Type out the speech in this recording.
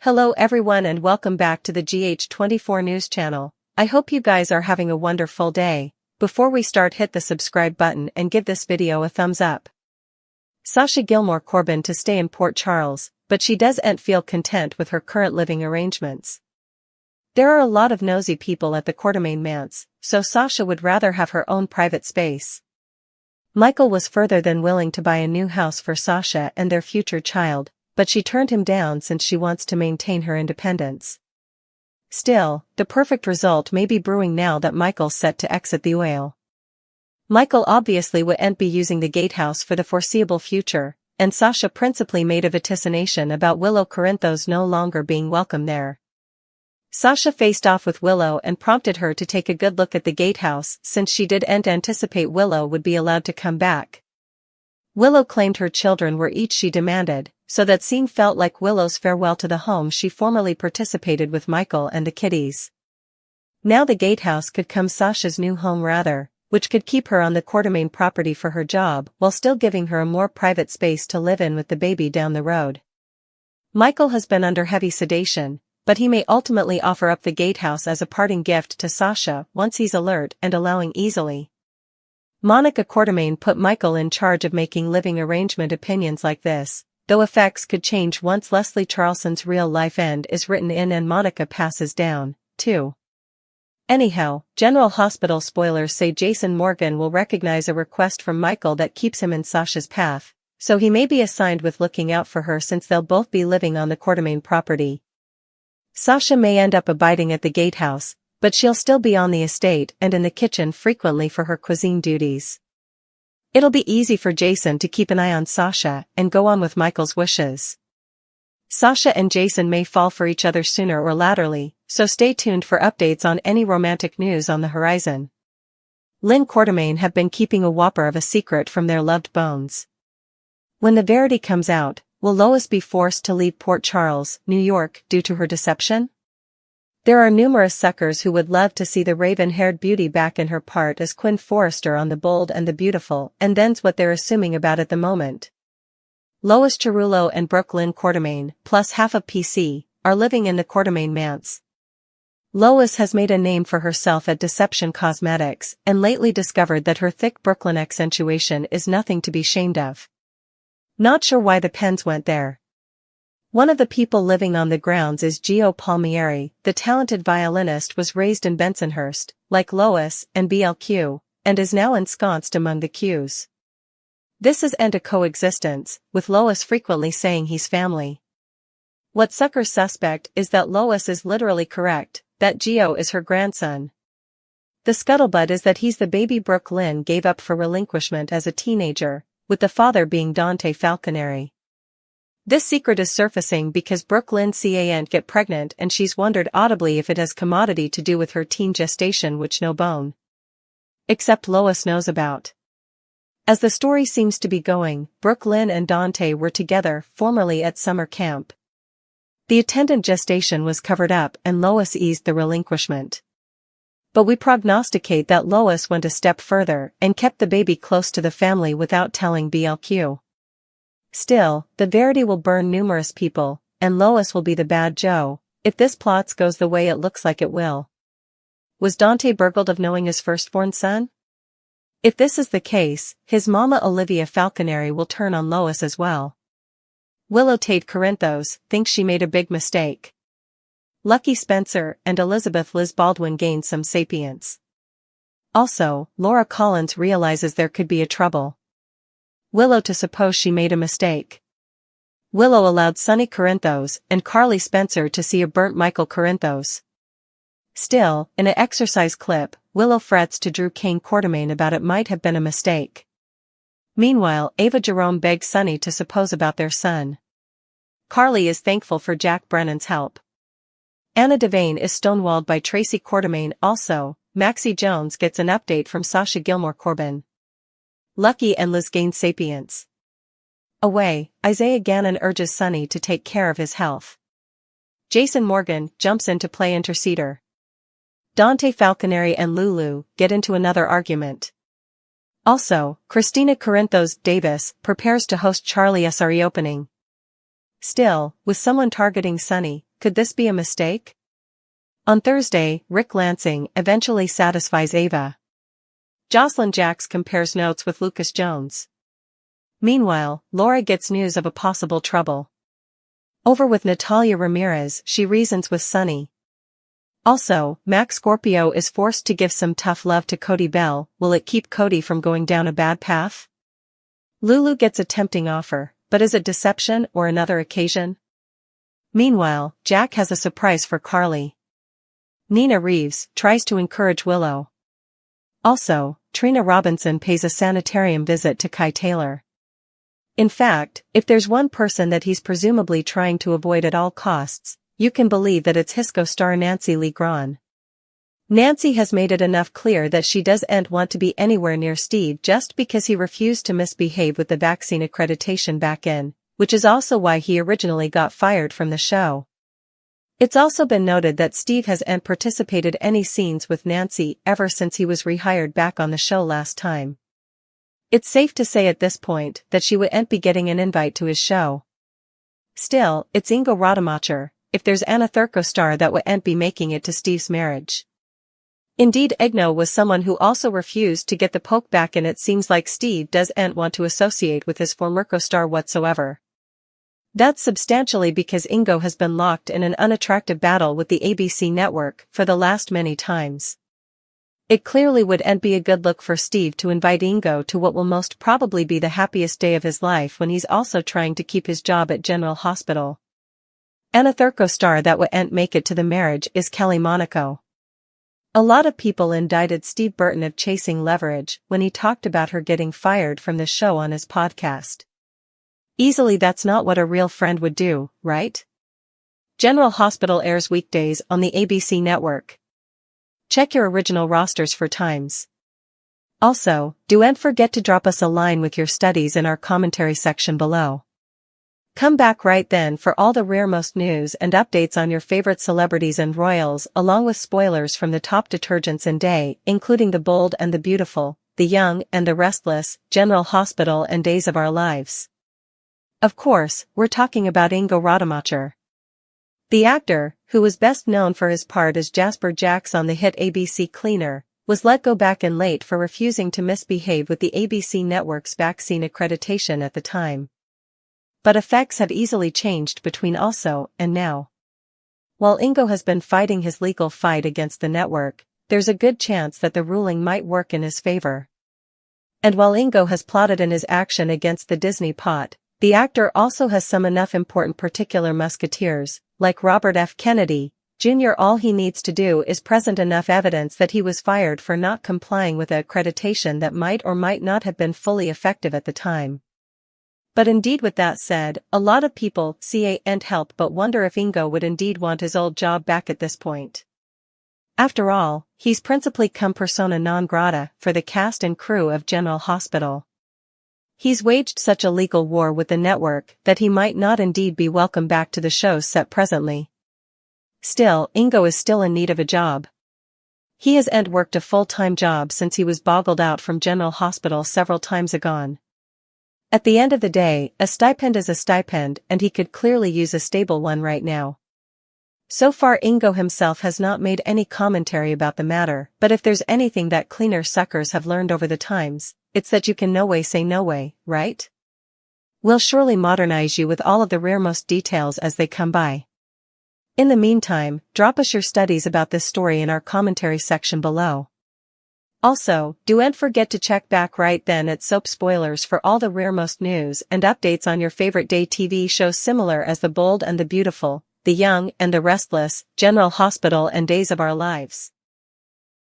Hello everyone and welcome back to the GH24 News channel. I hope you guys are having a wonderful day. Before we start, hit the subscribe button and give this video a thumbs up. Sasha Gilmore Corbin to stay in Port Charles, but she doesn't feel content with her current living arrangements. There are a lot of nosy people at the Quartermaine manse, so Sasha would rather have her own private space. Michael was further than willing to buy a new house for Sasha and their future child, but she turned him down since she wants to maintain her independence. Still, the perfect result may be brewing now that Michael's set to exit the oil. Michael obviously wouldn't be using the gatehouse for the foreseeable future, and Sasha principally made a vaticination about Willow Corinthos no longer being welcome there. Sasha faced off with Willow and prompted her to take a good look at the gatehouse since she didn't anticipate Willow would be allowed to come back. Willow claimed her children were each she demanded, so that scene felt like Willow's farewell to the home she formerly participated with Michael and the kiddies. Now the gatehouse could come Sasha's new home rather, which could keep her on the Quartermaine property for her job while still giving her a more private space to live in with the baby down the road. Michael has been under heavy sedation, but he may ultimately offer up the gatehouse as a parting gift to Sasha once he's alert and allowing easily. Monica Quartermaine put Michael in charge of making living arrangement opinions like this, though effects could change once Leslie Charleson's real-life end is written in and Monica passes down, too. Anyhow, General Hospital spoilers say Jason Morgan will recognize a request from Michael that keeps him in Sasha's path, so he may be assigned with looking out for her since they'll both be living on the Quartermaine property. Sasha may end up abiding at the gatehouse, but she'll still be on the estate and in the kitchen frequently for her cuisine duties. It'll be easy for Jason to keep an eye on Sasha and go on with Michael's wishes. Sasha and Jason may fall for each other sooner or laterally, so stay tuned for updates on any romantic news on the horizon. Lynn Quartermaine have been keeping a whopper of a secret from their loved bones. When the verity comes out, will Lois be forced to leave Port Charles, New York, due to her deception? There are numerous suckers who would love to see the raven-haired beauty back in her part as Quinn Forrester on The Bold and the Beautiful, and then's what they're assuming about at the moment. Lois Cerullo and Brooke Lynn Quartermaine, plus half of PC, are living in the Quartermaine manse. Lois has made a name for herself at Deception Cosmetics and lately discovered that her thick Brooklyn accentuation is nothing to be ashamed of. Not sure why the pens went there. One of the people living on the grounds is Gio Palmieri. The talented violinist was raised in Bensonhurst, like Lois and BLQ, and is now ensconced among the Qs. This isn't a coexistence, with Lois frequently saying he's family. What suckers suspect is that Lois is literally correct, that Gio is her grandson. The scuttlebutt is that he's the baby Brooke Lynn gave up for relinquishment as a teenager, with the father being Dante Falconeri. This secret is surfacing because Brooke Lynn can't get pregnant and she's wondered audibly if it has commodity to do with her teen gestation which no bone. Except Lois knows about. As the story seems to be going, Brooke Lynn and Dante were together formerly at summer camp. The attendant gestation was covered up and Lois eased the relinquishment. But we prognosticate that Lois went a step further and kept the baby close to the family without telling BLQ. Still, the verity will burn numerous people, and Lois will be the bad Joe, if this plot goes the way it looks like it will. Was Dante burgled of knowing his firstborn son? If this is the case, his mama Olivia Falconeri will turn on Lois as well. Willow Tate Corinthos thinks she made a big mistake. Lucky Spencer and Elizabeth Liz Baldwin gained some sapience. Also, Laura Collins realizes there could be a trouble. Willow to suppose she made a mistake. Willow allowed Sonny Corinthos and Carly Spencer to see a burnt Michael Corinthos. Still, in an exercise clip, Willow frets to Drew Kane Quartermaine about it might have been a mistake. Meanwhile, Ava Jerome begs Sonny to suppose about their son. Carly is thankful for Jack Brennan's help. Anna Devane is stonewalled by Tracy Quartermaine. Also, Maxie Jones gets an update from Sasha Gilmore Corbin. Lucky and Liz gain sapience. Away, Isaiah Gannon urges Sonny to take care of his health. Jason Morgan jumps in to play interceder. Dante Falconeri and Lulu get into another argument. Also, Christina Corinthos Davis prepares to host Charlie S. reopening. Still, with someone targeting Sonny, could this be a mistake? On Thursday, Rick Lansing eventually satisfies Ava. Jocelyn Jacks compares notes with Lucas Jones. Meanwhile, Laura gets news of a possible trouble. Over with Natalia Ramirez, she reasons with Sonny. Also, Mac Scorpio is forced to give some tough love to Cody Bell. Will it keep Cody from going down a bad path? Lulu gets a tempting offer, but is it deception or another occasion? Meanwhile, Jack has a surprise for Carly. Nina Reeves tries to encourage Willow. Also, Trina Robinson pays a sanitarium visit to Kai Taylor. In fact, if there's one person that he's presumably trying to avoid at all costs, you can believe that it's Hisco star Nancy Lee Grahn. Nancy has made it enough clear that she doesn't want to be anywhere near Steve just because he refused to misbehave with the vaccine accreditation back in, which is also why he originally got fired from the show. It's also been noted that Steve hasn't participated any scenes with Nancy ever since he was rehired back on the show last time. It's safe to say at this point that she wouldn't be getting an invite to his show. Still, it's Ingo Rademacher, if there's Anna Thurko-star that wouldn't be making it to Steve's marriage. Indeed, Egno was someone who also refused to get the poke back, and it seems like Steve doesn't want to associate with his former co-star whatsoever. That's substantially because Ingo has been locked in an unattractive battle with the ABC network for the last many times. It clearly wouldn't be a good look for Steve to invite Ingo to what will most probably be the happiest day of his life when he's also trying to keep his job at General Hospital. Anna Thurko-star that wouldn't make it to the marriage is Kelly Monaco. A lot of people indicted Steve Burton of chasing leverage when he talked about her getting fired from the show on his podcast. Easily, that's not what a real friend would do, right? General Hospital airs weekdays on the ABC network. Check your original rosters for times. Also, don't forget to drop us a line with your studies in our commentary section below. Come back right then for all the rearmost news and updates on your favorite celebrities and royals, along with spoilers from the top detergents and day, including The Bold and the Beautiful, The Young and the Restless, General Hospital and Days of Our Lives. Of course, we're talking about Ingo Rademacher. The actor, who was best known for his part as Jasper Jacks on the hit ABC Cleaner, was let go back in late for refusing to misbehave with the ABC network's vaccine accreditation at the time. But effects have easily changed between also and now. While Ingo has been fighting his legal fight against the network, there's a good chance that the ruling might work in his favor. And while Ingo has plotted in his action against the Disney pot, the actor also has some enough important particular musketeers, like Robert F. Kennedy, Jr. All he needs to do is present enough evidence that he was fired for not complying with an accreditation that might or might not have been fully effective at the time. But indeed, with that said, a lot of people can't help but wonder if Ingo would indeed want his old job back at this point. After all, he's principally come persona non grata for the cast and crew of General Hospital. He's waged such a legal war with the network that he might not indeed be welcome back to the show's set presently. Still, Ingo is still in need of a job. He hasn't worked a full-time job since he was boggled out from General Hospital several times agone. At the end of the day, a stipend is a stipend, and he could clearly use a stable one right now. So far, Ingo himself has not made any commentary about the matter, but if there's anything that cleaner suckers have learned over the times, it's that you can no way say no way, right? We'll surely modernize you with all of the rearmost details as they come by. In the meantime, drop us your studies about this story in our commentary section below. Also, don't forget to check back right then at Soap Spoilers for all the rearmost news and updates on your favorite day TV shows similar as The Bold and the Beautiful, The Young and the Restless, General Hospital and Days of Our Lives.